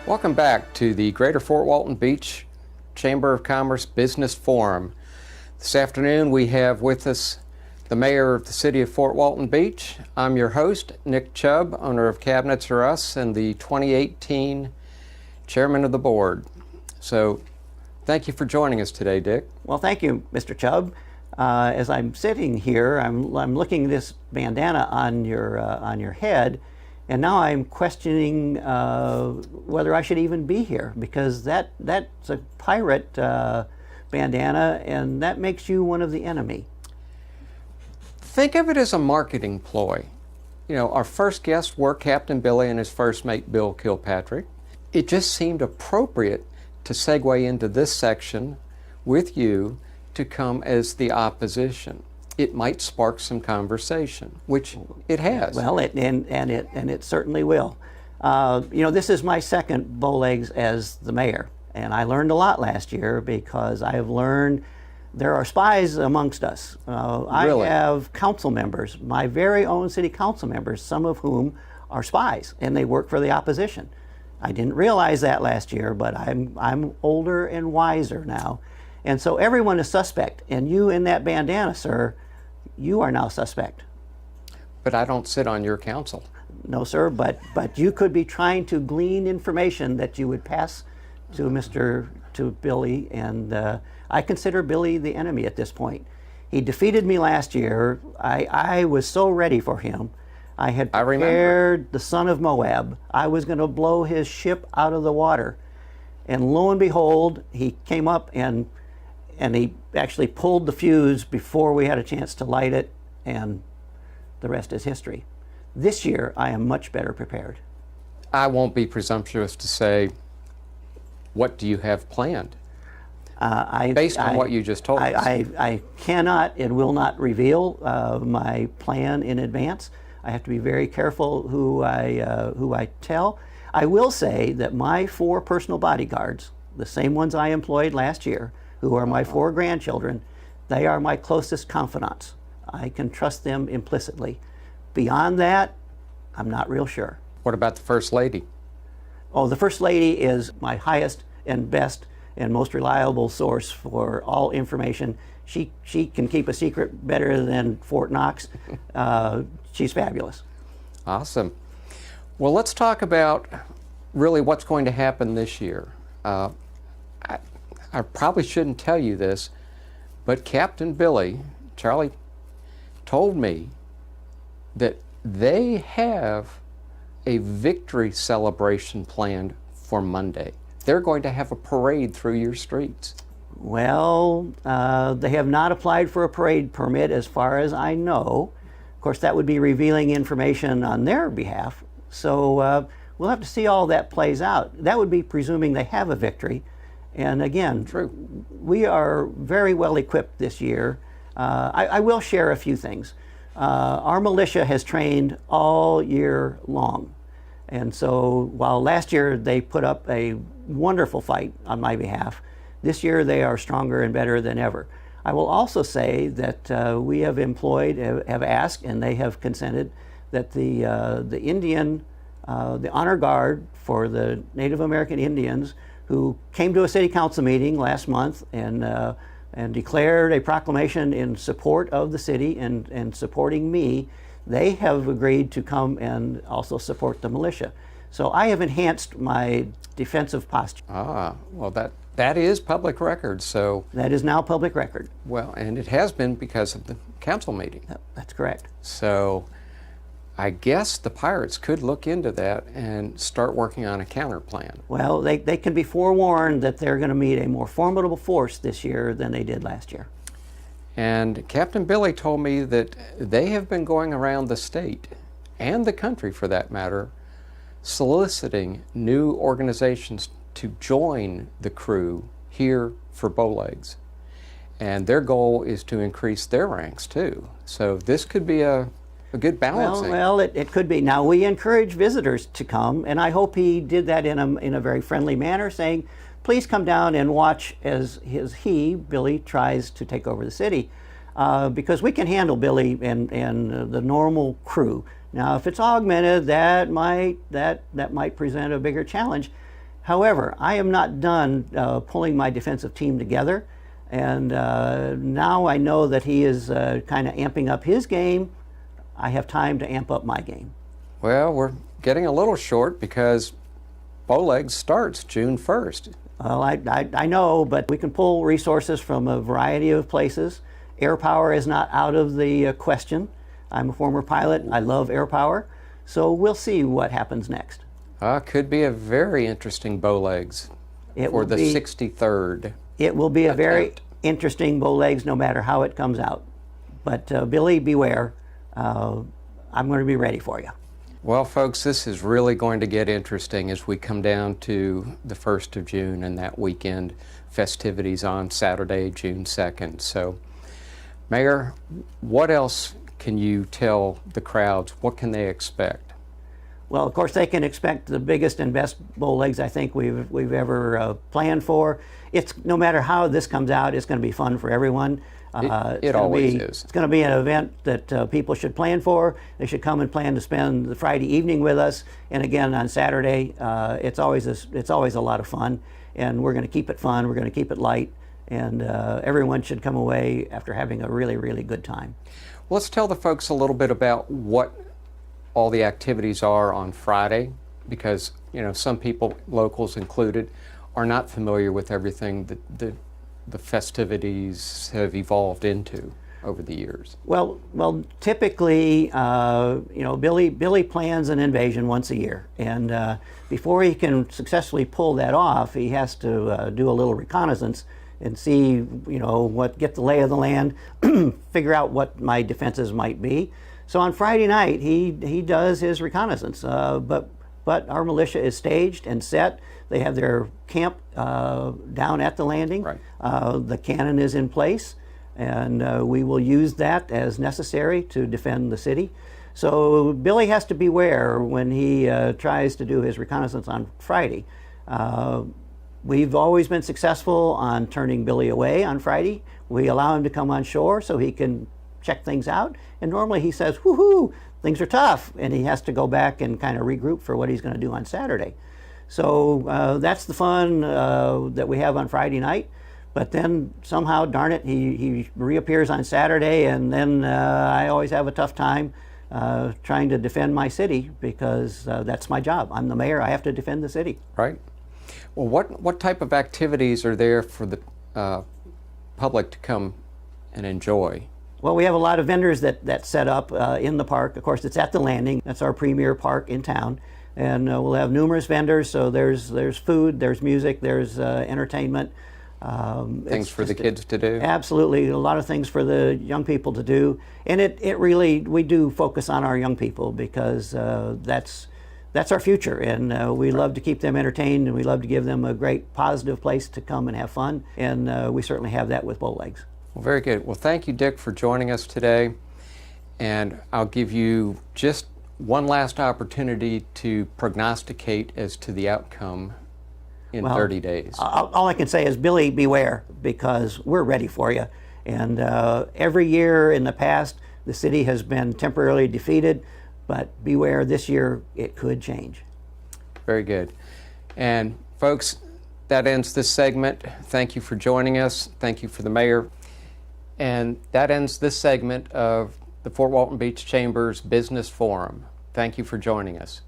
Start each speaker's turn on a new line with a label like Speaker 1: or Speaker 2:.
Speaker 1: Welcome back to the Greater Fort Walton Beach Chamber of Commerce Business Forum. This afternoon we have with us the Mayor of the City of Fort Walton Beach. I'm your host, Nick Chubb, owner of Cabinets R Us and the 2018 Chairman of the Board. So thank you for joining us today, Dick.
Speaker 2: Well, thank you, Mr. Chubb. As I'm sitting here, I'm looking at this bandana on your head, and now I'm questioning whether I should even be here, because that's a pirate bandana, and that makes you one of the enemy.
Speaker 1: Think of it as a marketing ploy. You know, our first guests were Captain Billy and his first mate, Bill Kilpatrick. It just seemed appropriate to segue into this section with you to come as the opposition. It might spark some conversation, which it has.
Speaker 2: Well, it certainly will. You know, this is my second Bowlegs as the mayor, and I learned a lot last year because I have learned there are spies amongst us.
Speaker 1: Really?
Speaker 2: I have council members, my very own city council members, some of whom are spies, and they work for the opposition. I didn't realize that last year, but I'm older and wiser now. And so everyone is suspect, and you in that bandana, sir, you are now suspect.
Speaker 1: But I don't sit on your council.
Speaker 2: No, sir, but you could be trying to glean information that you would pass to Billy, and I consider Billy the enemy at this point. He defeated me last year. I was so ready for him. I had prepared the son of Moab. I was going to blow his ship out of the water. And lo and behold, he came up and he actually pulled the fuse before we had a chance to light it, and the rest is history. This year, I am much better prepared.
Speaker 1: I won't be presumptuous to say, what do you have planned? Based on what you just told us.
Speaker 2: I cannot and will not reveal my plan in advance. I have to be very careful who I tell. I will say that my 4 personal bodyguards, the same ones I employed last year, who are my 4 grandchildren, they are my closest confidants. I can trust them implicitly. Beyond that, I'm not real sure.
Speaker 1: What about the First Lady?
Speaker 2: Oh, the First Lady is my highest and best and most reliable source for all information. She can keep a secret better than Fort Knox. She's fabulous.
Speaker 1: Awesome. Well, let's talk about really what's going to happen this year. I probably shouldn't tell you this, but Captain Billy, Charlie, told me that they have a victory celebration planned for Monday. They're going to have a parade through your streets.
Speaker 2: Well, they have not applied for a parade permit as far as I know. Of course, that would be revealing information on their behalf. So we'll have to see all that plays out. That would be presuming they have a victory. And again,
Speaker 1: true,
Speaker 2: we are very well equipped this year. I will share a few things. Our militia has trained all year long. And so while last year they put up a wonderful fight on my behalf, this year they are stronger and better than ever. I will also say that we have asked, and they have consented, that the honor guard for the Native American Indians who came to a city council meeting last month and declared a proclamation in support of the city and supporting me, they have agreed to come and also support the militia. So I have enhanced my defensive posture.
Speaker 1: Ah, well, that is public record, so...
Speaker 2: That is now public record.
Speaker 1: Well, and it has been because of the council meeting.
Speaker 2: That's correct.
Speaker 1: So I guess the pirates could look into that and start working on a counter plan.
Speaker 2: Well, they can be forewarned that they're going to meet a more formidable force this year than they did last year.
Speaker 1: And Captain Billy told me that they have been going around the state, and the country for that matter, soliciting new organizations to join the crew here for Bowlegs. And their goal is to increase their ranks too. So this could be a good balancing.
Speaker 2: Well, it could be. Now, we encourage visitors to come, and I hope he did that in a very friendly manner, saying, please come down and watch as Billy, tries to take over the city. Because we can handle Billy and the normal crew. Now, if it's augmented, that might present a bigger challenge. However, I am not done pulling my defensive team together, and now I know that he is kind of amping up his game. I have time to amp up my game.
Speaker 1: Well, we're getting a little short because Bowlegs starts June 1st.
Speaker 2: Well, I know, but we can pull resources from a variety of places. Air power is not out of the question. I'm a former pilot. I love air power. So we'll see what happens next.
Speaker 1: Could be a very interesting Bowlegs for the 63rd.
Speaker 2: It will be a very
Speaker 1: attempt.
Speaker 2: interesting Bowlegs no matter how it comes out. But Billy, beware. I'm going to be ready for you.
Speaker 1: Well, folks, this is really going to get interesting as we come down to the 1st of June and that weekend festivities on Saturday, June 2nd. So, Mayor, what else can you tell the crowds? What can they expect?
Speaker 2: Well, of course, they can expect the biggest and best Bowlegs I think we've ever planned for. It's no matter how this comes out, it's going to be fun for everyone.
Speaker 1: It always is.
Speaker 2: It's going to be an event that people should plan for. They should come and plan to spend the Friday evening with us. And again, on Saturday, it's always a lot of fun. And we're going to keep it fun. We're going to keep it light. And everyone should come away after having a really, really good time.
Speaker 1: Well, let's tell the folks a little bit about what all the activities are on Friday, because some people, locals included, are not familiar with everything that the festivities have evolved into over the years.
Speaker 2: Well, typically, Billy plans an invasion once a year, and before he can successfully pull that off, he has to do a little reconnaissance and see, get the lay of the land, figure out what my defenses might be. So on Friday night, he does his reconnaissance, but our militia is staged and set. They have their camp down at the landing.
Speaker 1: Right.
Speaker 2: The cannon is in place, and we will use that as necessary to defend the city. So Billy has to beware when he tries to do his reconnaissance on Friday. We've always been successful on turning Billy away on Friday. We allow him to come on shore so he can check things out, and normally he says, "Woohoo, things are tough," and he has to go back and kind of regroup for what he's going to do on Saturday. So that's the fun that we have on Friday night. But then somehow, darn it, he reappears on Saturday, and then I always have a tough time trying to defend my city, because that's my job. I'm the mayor. I have to defend the city.
Speaker 1: Right. Well, what type of activities are there for the public to come and enjoy?
Speaker 2: Well, we have a lot of vendors that set up in the park. Of course, it's at the landing. That's our premier park in town. And we'll have numerous vendors, so there's food, there's music, there's entertainment.
Speaker 1: Things for the kids to do?
Speaker 2: Absolutely, a lot of things for the young people to do. And it really, we do focus on our young people, because that's our future. And we love to keep them entertained, and we love to give them a great positive place to come and have fun. And we certainly have that with Bowlegs.
Speaker 1: Well, very good. Well, thank you, Dick, for joining us today. And I'll give you just one last opportunity to prognosticate as to the outcome in 30 days.
Speaker 2: All I can say is, Billy, beware, because we're ready for you. And every year in the past, the city has been temporarily defeated, but beware, this year it could change.
Speaker 1: Very good. And folks, that ends this segment. Thank you for joining us. Thank you for the mayor. And that ends this segment of the Fort Walton Beach Chamber's Business Forum. Thank you for joining us.